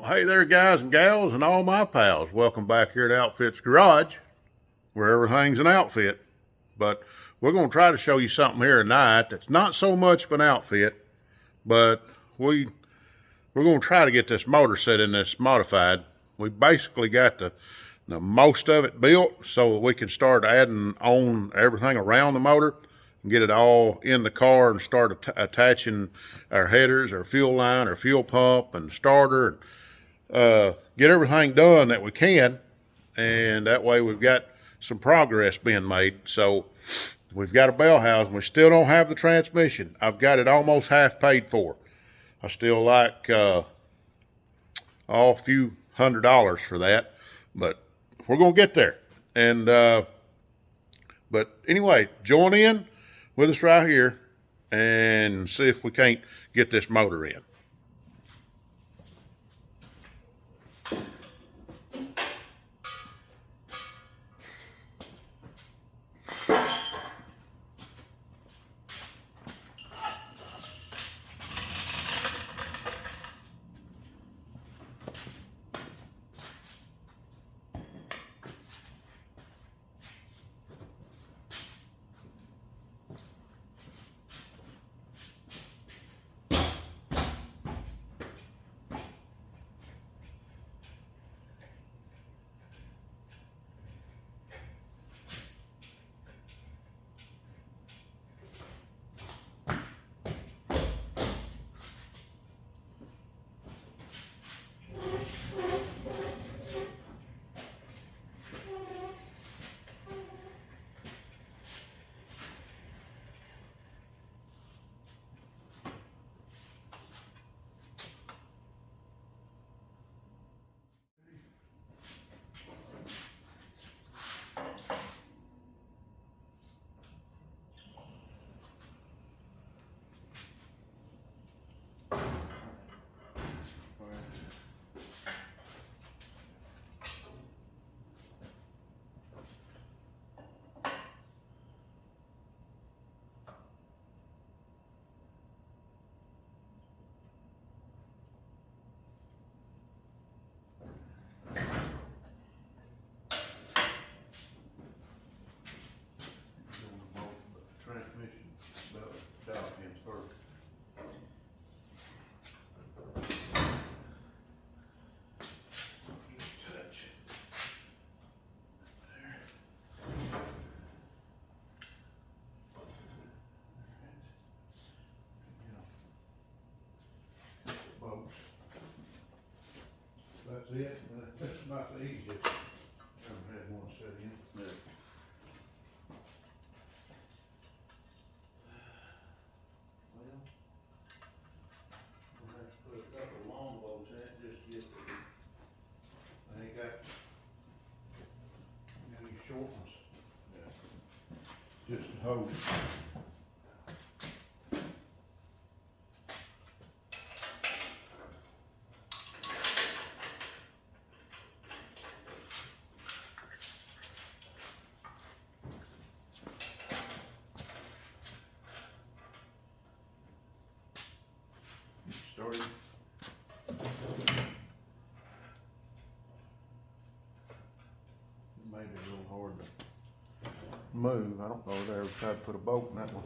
Hey there, guys and gals, and all my pals. Welcome back here to Outfits Garage, where everything's an outfit. But we're going to try to show you something here tonight that's not so much of an outfit, but we're going to try to get this motor set in this modified. We basically got the most of it built so that we can start adding on everything around the motor and get it all in the car and start attaching our headers, our fuel line, our fuel pump, and starter, and get everything done that we can, and that way we've got some progress being made. So we've got a bell housing. We still don't have the transmission. I've got it almost half paid for. I still like a few $100s for that, but we're gonna get there. And but anyway, join in with us right here and see if we can't get this motor in. Transmission valve pins first. Just touch it. There. Bolts. That's it. That's about the easiest. I've had one set in. Yeah. Put a couple long bolts in it just to get I ain't got any short ones. Yeah. Just to hold it. Started. It may be a little hard to move. I don't know if I ever tried to put a bolt in that one.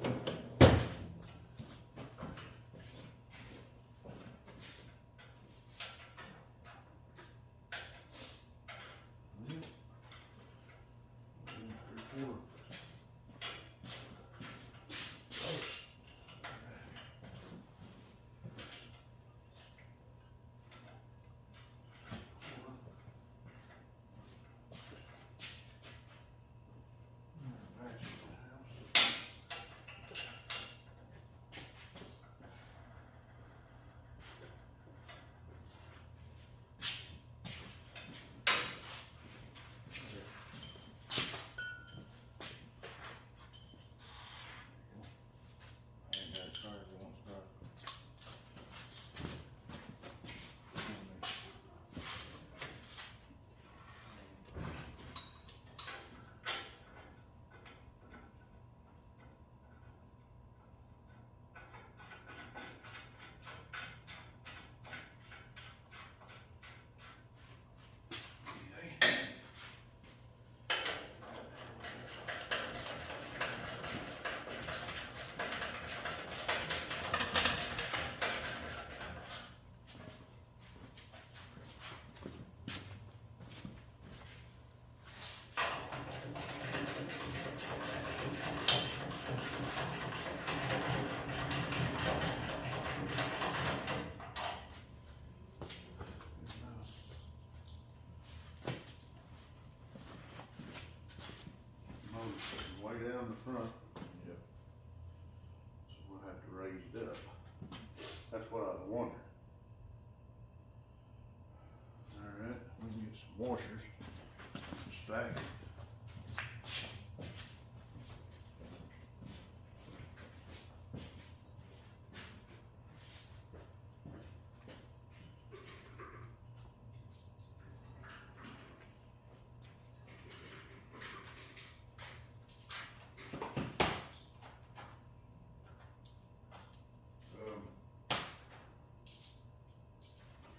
front. Yep. So we'll have to raise it up. That's what I was wondering. All right, we can get some washers. Stack it.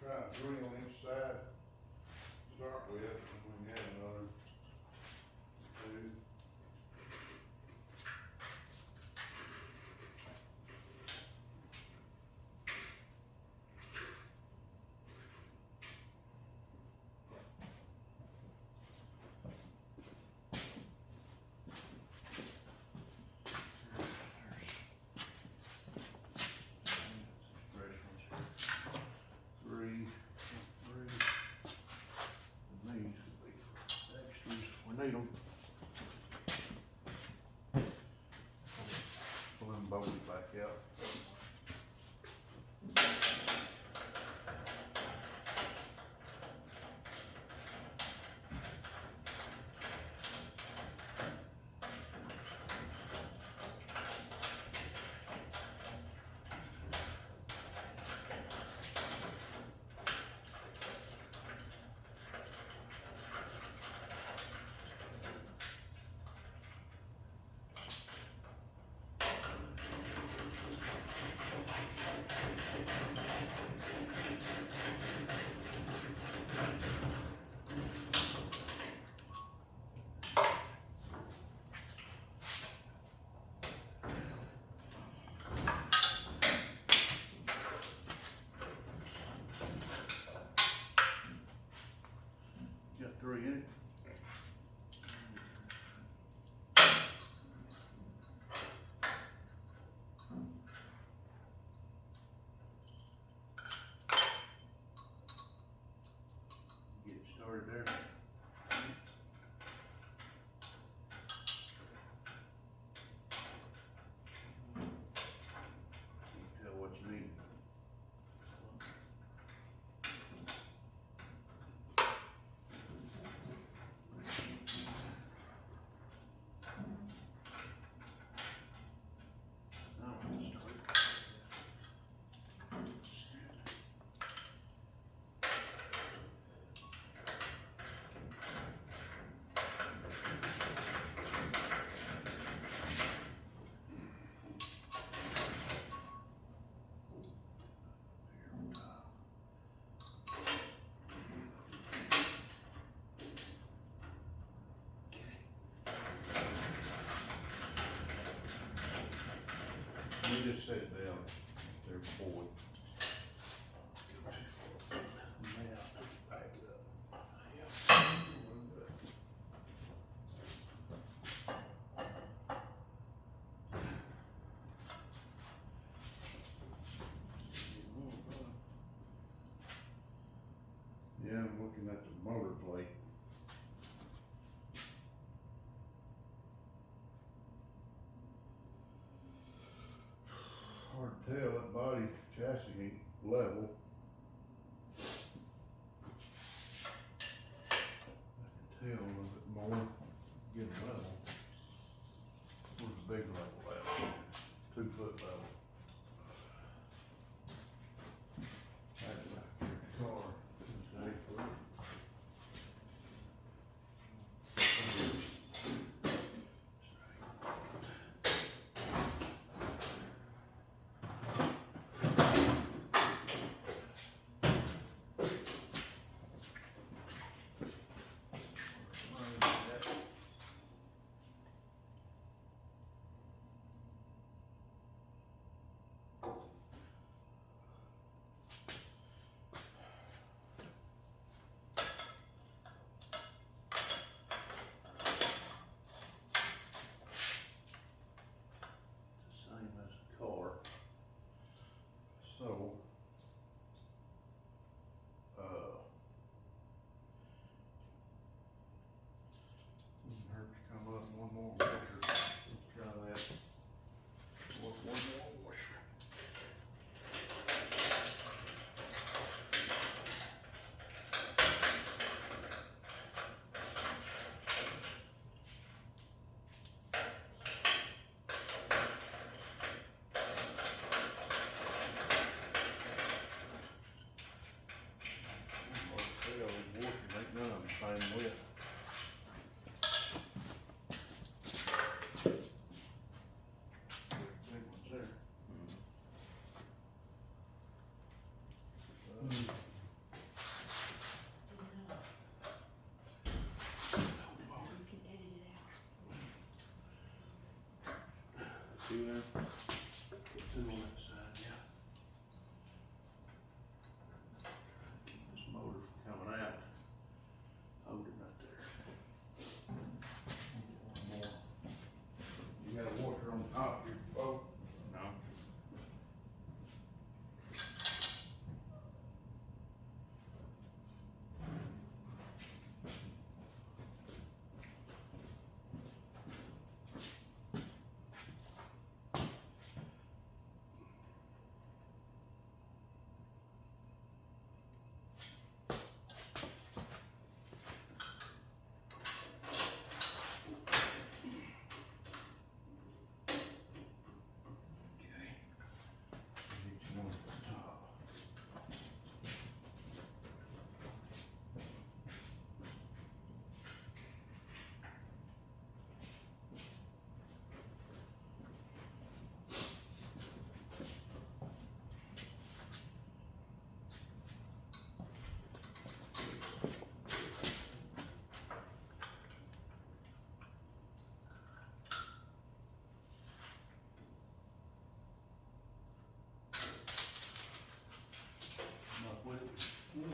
Try 3 on each side to start with, and we can add another 2. Need them. Pull them bolts back out. Got 3 in it. Get it started there. You can tell what you need. You just set it down there forward. Now, back it up. Yeah. Yeah, I'm looking at the motor plate. Hard to tell, that body chassis ain't level. I can tell a little bit more, get it level. Where's the big level at? 2 foot level. That's back there in the car. It's 8 foot. two now? Two on that side, yeah. Keep this motor from coming out. Hold it right there. One more. You got a washer on top here, oh, No. okay. Each one at the top. Up with it. Yeah.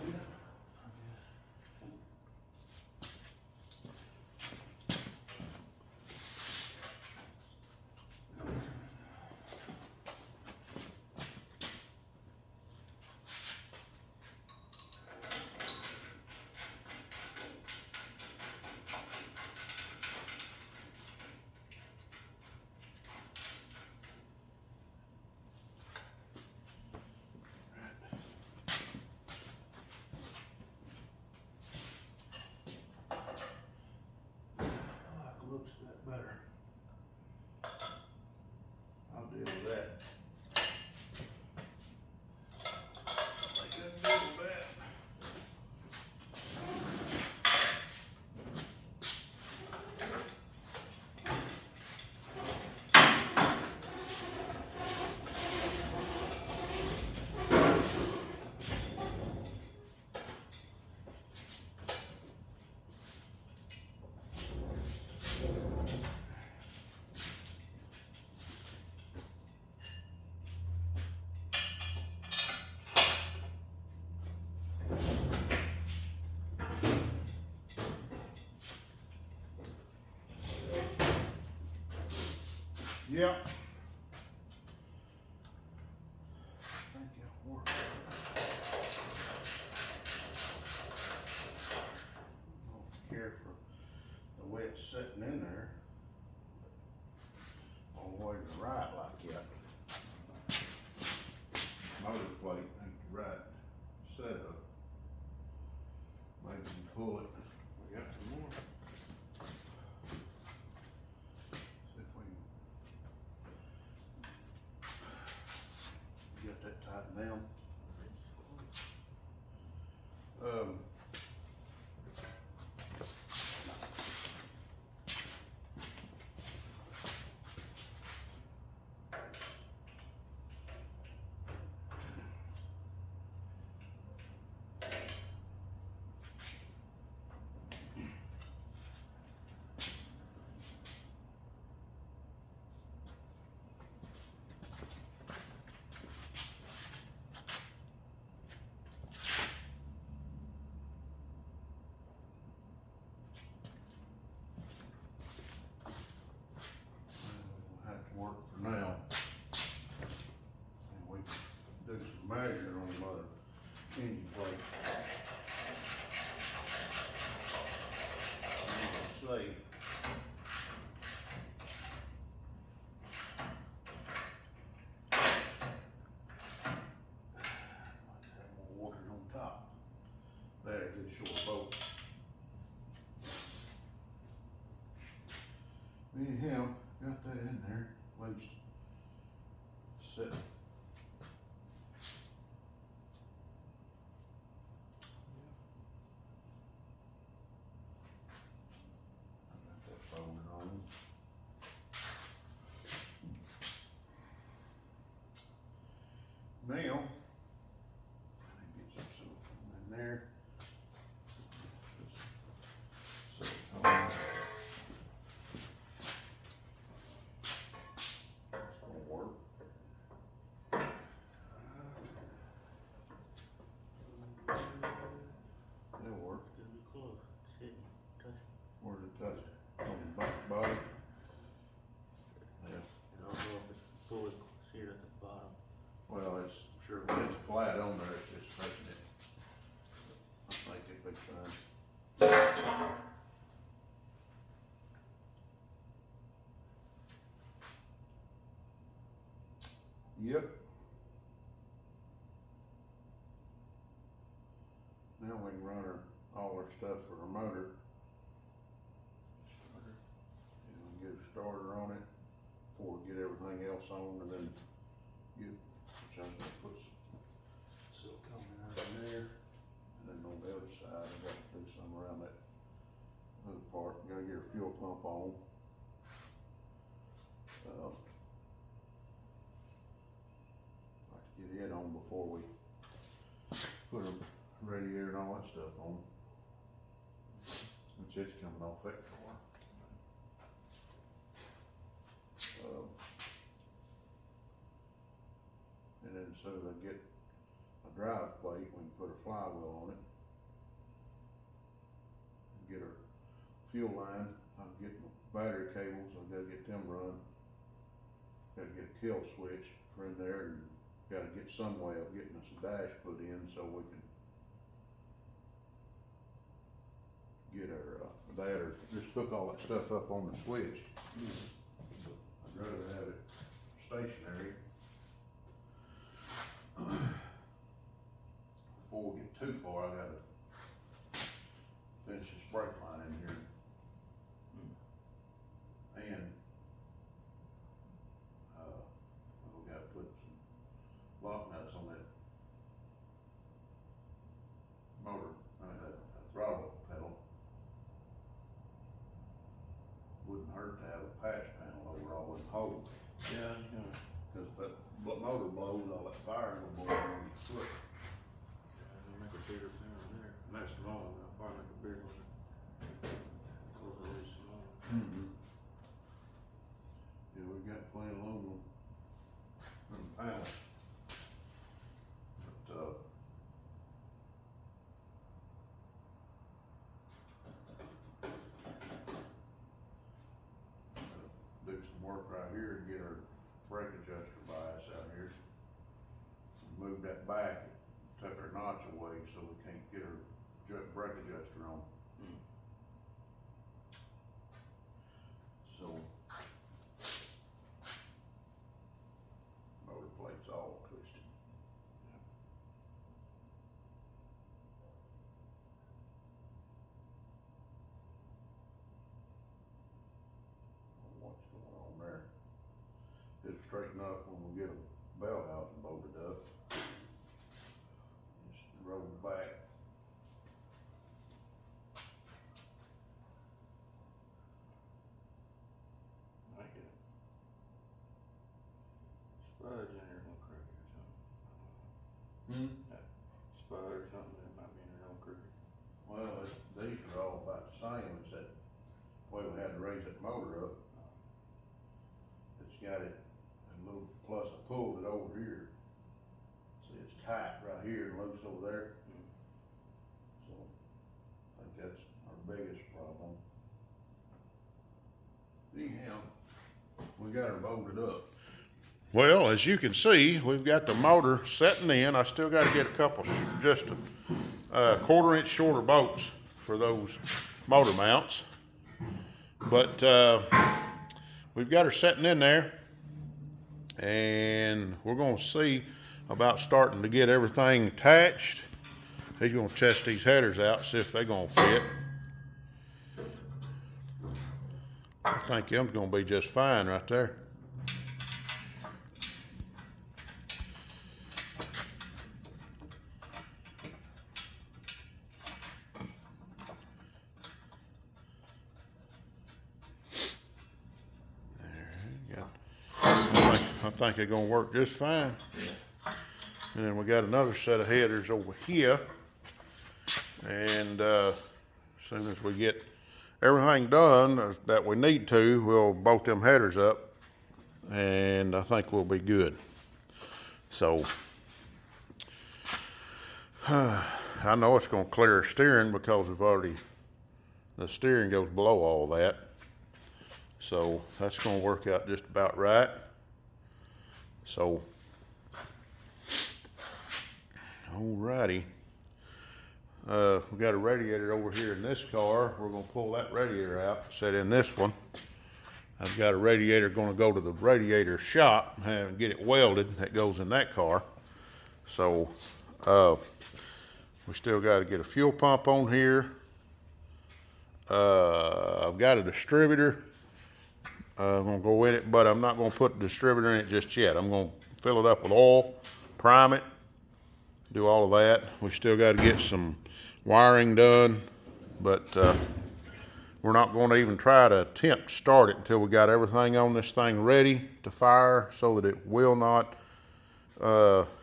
I like the looks of that better. I'll deal with that. I think I can deal with that. Yep. I think it'll work. Don't care for the way it's sitting in there. On the way to the right like that. Motor plate ain't the right setup. Maybe you pull it. We got some more. See if we can get that tightened down. Will have to work for now. And we can do some measure on the other engine plate. And we'll see. Have more water on top. There, get a short boat. Anyhow, got that in there, at least sit. I got that folded on. Now, I need to get some silicone in there. Silicone. Now we can run all our stuff for our motor. And we'll get a starter on it before we get everything else on, and then which I'm gonna put some silicone out in there. And then on the other side, I got to do some around that other part. Gotta get our fuel pump on. Like to get it on before we put a radiator and all that stuff on. Which it's coming off that car. And then as soon as I get a drive plate, we can put a flywheel on it. Get our fuel line. I'm getting the battery cables. I've got to get them run. Got to get a kill switch for in there, and got to get some way of getting us a dash put in so we can get our that, or just hook all that stuff up on the switch. I'd rather have it stationary. Before we get too far, I gotta finish this brake line in here. And we gotta put some lock nuts on that motor, that throttle pedal. Wouldn't hurt to have a patch panel over all them holes. Yeah. Cause if that motor blows, all that fire will blow on your foot. Yeah, they make a bigger panel there. And that's small, they'll probably make a bigger one. Those are really small. Yeah, we've got plenty of aluminum in the panels. But, do some work right here to get our brake adjuster bias out here. Move that back, took our notch away so we can't get our brake adjuster on. So, motor plate's all twisted. What's going on there? It'll straighten up when we get a bell housing bolted up. Just roll it back. I get it. Spudge in there gonna crooked or something. That spud or something that might be in there all crooked. Well, these are all about the same. It's that way we had to raise that motor up. It's got it a little, plus I pulled it over here. See, it's tight right here and loose over there. So I think that's our biggest problem. Anyhow, we got her bolted up. Well, as you can see, we've got the motor setting in. I still got to get a couple, just a 1/4 inch shorter bolts for those motor mounts. But we've got her setting in there, and we're going to see about starting to get everything attached. He's going to test these headers out, see if they're going to fit. I think them's going to be just fine right there. I think they're gonna work just fine. And then we got another set of headers over here. And as soon as we get everything done that we need to, we'll bolt them headers up, and I think we'll be good. So I know it's gonna clear steering because we've already, the steering goes below all that. So that's gonna work out just about right. So, alrighty. We got a radiator over here in this car. We're gonna pull that radiator out, set in this one. I've got a radiator gonna go to the radiator shop and get it welded. That goes in that car. So, We still got to get a fuel pump on here. I've got a distributor. I'm gonna go in it, but I'm not gonna put the distributor in it just yet. I'm gonna fill it up with oil, prime it, do all of that. We still got to get some wiring done, but we're not going to even try to attempt to start it until we got everything on this thing ready to fire so that it will not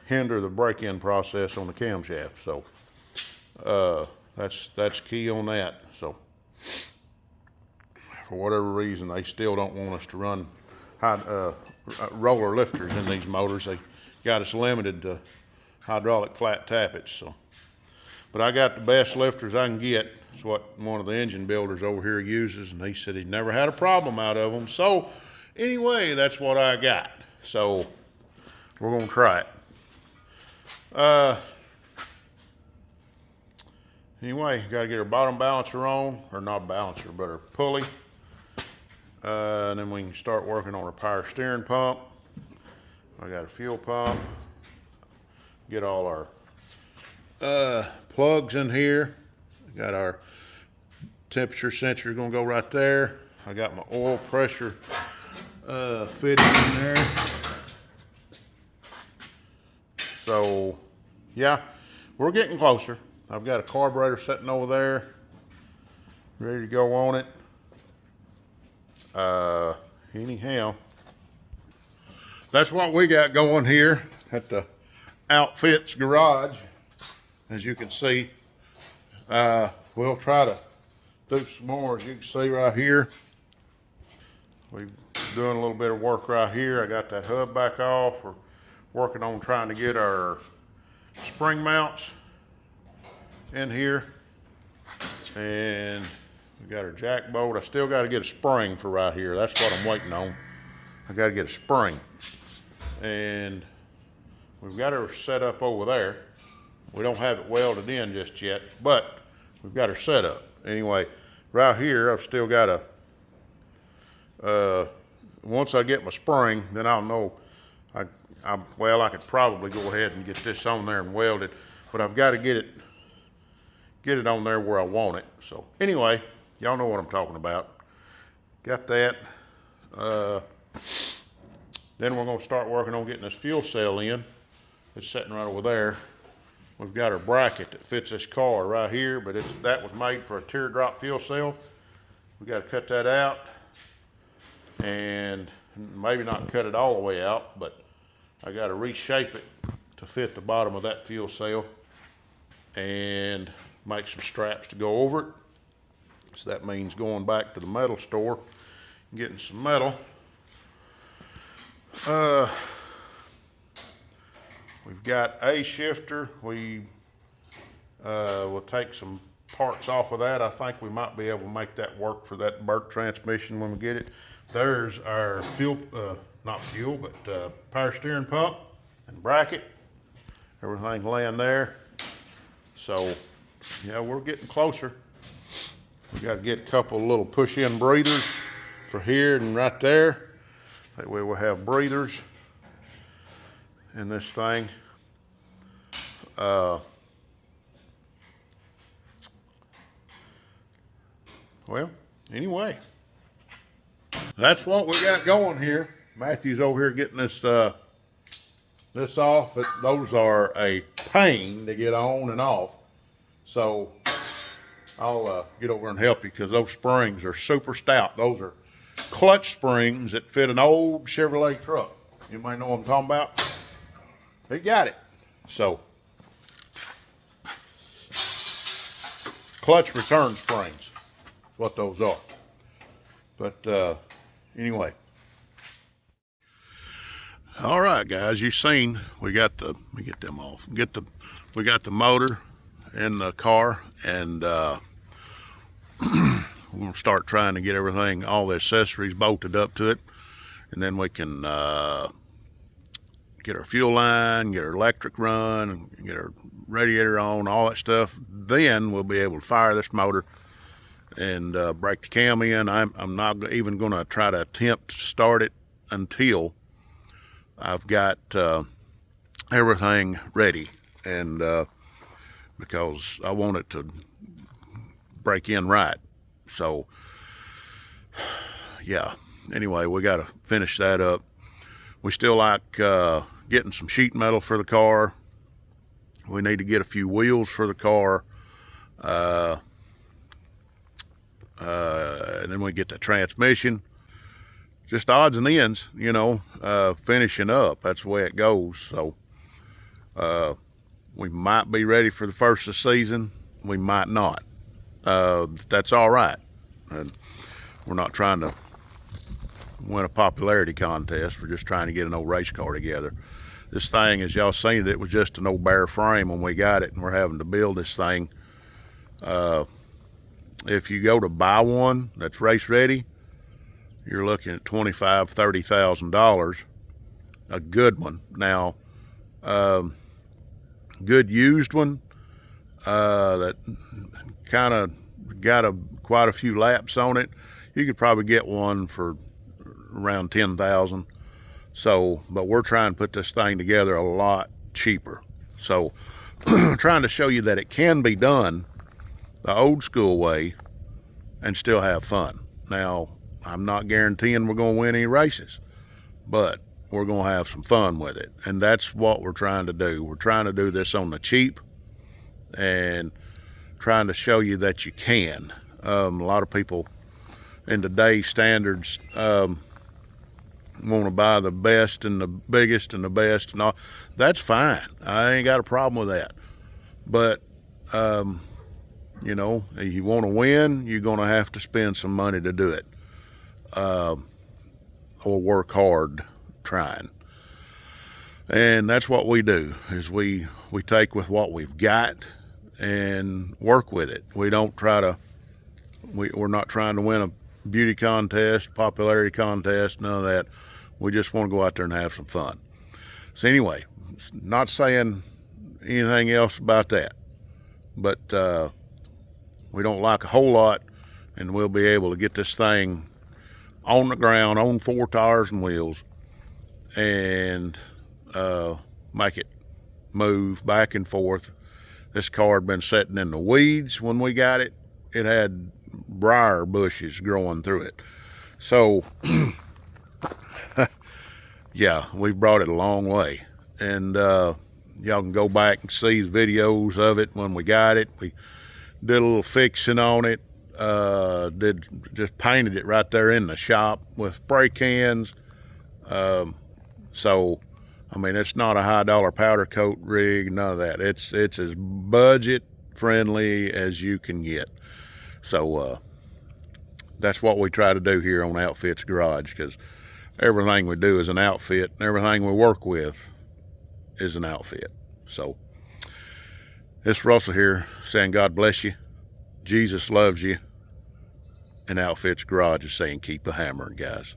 hinder the break-in process on the camshaft. So that's key on that. So for whatever reason, they still don't want us to run roller lifters in these motors. They got us limited to hydraulic flat tappets. So, but I got the best lifters I can get. It's what one of the engine builders over here uses, and he said he'd never had a problem out of them. So anyway, that's what I got. So we're gonna try it. Anyway, gotta get our bottom balancer on, or not balancer, but our pulley. And then we can start working on our power steering pump. I got a fuel pump. Get all our plugs in here. I got our temperature sensor gonna go right there. I got my oil pressure fitting in there. So yeah, we're getting closer. I've got a carburetor sitting over there, ready to go on it. Anyhow, that's what we got going here at the Outfits garage. As you can see, we'll try to do some more. As you can see right here, we're doing a little bit of work right here. I got that hub back off. We're working on trying to get our spring mounts in here, and we got our jack bolt. I still got to get a spring for right here. That's what I'm waiting on. I got to get a spring, and we've got her set up over there. We don't have it welded in just yet, but we've got her set up. Anyway, right here, I've still got a, once I get my spring, then I'll know. Well, I could probably go ahead and get this on there and weld it, but I've got to get it on there where I want it. So anyway, y'all know what I'm talking about. Got that. Then we're gonna start working on getting this fuel cell in. It's sitting right over there. We've got our bracket that fits this car right here, but that was made for a teardrop fuel cell. We got to cut that out, and maybe not cut it all the way out, but I got to reshape it to fit the bottom of that fuel cell and make some straps to go over it. So that means going back to the metal store and getting some metal. We've got a shifter. We will take some parts off of that. I think we might be able to make that work for that Burt transmission when we get it. There's our fuel, not fuel, but power steering pump and bracket. Everything laying there. So yeah, we're getting closer. We got to get a couple little push-in breathers for here and right there. That way we'll have breathers in this thing. Well, anyway, that's what we got going here. Matthew's over here getting this this off. But those are a pain to get on and off. So I'll get over and help you, because those springs are super stout. Those are clutch springs that fit an old Chevrolet truck. You might know what I'm talking about. He got it. So clutch return springs, what those are. But anyway. All right, guys, you've seen we got the, let me get them off. We got the motor in the car, and we're gonna start trying to get everything, all the accessories bolted up to it, and then we can get our fuel line, get our electric run, get our radiator on, all that stuff. Then we'll be able to fire this motor and break the cam in. I'm not even going to try to attempt to start it until I've got everything ready. And because I want it to break in right. So, yeah. Anyway, we got to finish that up. We still like getting some sheet metal for the car. We need to get a few wheels for the car. And then we get the transmission. Just odds and ends, you know, finishing up. That's the way it goes. So we might be ready for the first of the season. We might not. That's all right. And we're not trying to win a popularity contest. We're just trying to get an old race car together. This thing, as y'all seen it was just an old bare frame when we got it, and we're having to build this thing. If you go to buy one that's race ready, you're looking at $25,000 to $30,000, a good one. Now, good used one that kind of got quite a few laps on it, you could probably get one for around $10,000. So, but we're trying to put this thing together a lot cheaper. So, trying to show you that it can be done the old school way and still have fun. Now, I'm not guaranteeing we're going to win any races, but we're going to have some fun with it. And that's what we're trying to do. We're trying to do this on the cheap and trying to show you that you can. A lot of people in today's standards want to buy the best and the biggest and the best and all. That's fine. I ain't got a problem with that. But, you know, if you want to win, you're going to have to spend some money to do it. Or work hard trying. And that's what we do, is we take with what we've got and work with it. We don't try to, we're not trying to win a beauty contest, popularity contest, none of that. We just want to go out there and have some fun. So anyway, not saying anything else about that, but we don't like a whole lot, and we'll be able to get this thing on the ground on 4 tires and wheels and make it move back and forth. This car had been sitting in the weeds when we got it. It had briar bushes growing through it. So, yeah, we've brought it a long way. And y'all can go back and see the videos of it when we got it. We did a little fixing on it. Just painted it right there in the shop with spray cans. So, I mean, it's not a high dollar powder coat rig, none of that. It's as budget friendly as you can get. So, that's what we try to do here on Outfits Garage, because everything we do is an outfit, and everything we work with is an outfit. So, it's Russell here saying God bless you. Jesus loves you. And Outfits Garage is saying keep a hammering, guys.